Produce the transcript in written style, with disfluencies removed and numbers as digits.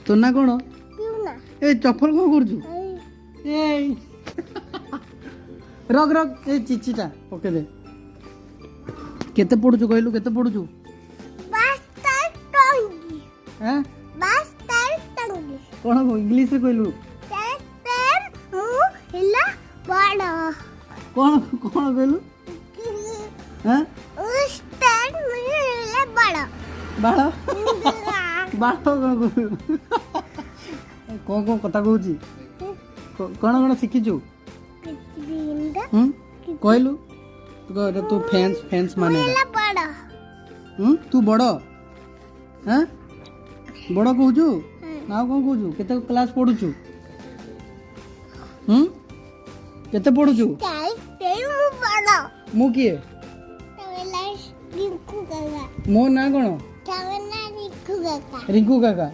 तो ना कौन पिउना ए चप्पल कौन करुचु ए रग रग ए चिचिटा पके दे केते पढुचु कहलु केते पढुचु बास्तर टंगी हैं बास्तर टंगी कौन को इंग्लिश रे कहलु तेम मु हिला बड़ा कौन कौन कहलु हैं उस्ताद मु हिला बड़ा बाळ बाळ कौन कौन कथा कहूची कौन कौन शिखिचु किंदा कहलु तू फैंस फैंस माने हिला बड़ा तू बड़ हैं बड़ कहूचु ना कौन कहूचु केते क्लास पढुचु केते पढुचु ताई तेम मु बड़ा मु किए तवेला रिंकू काका मो ना कौन तवेला रिंकू काका रिंकू काका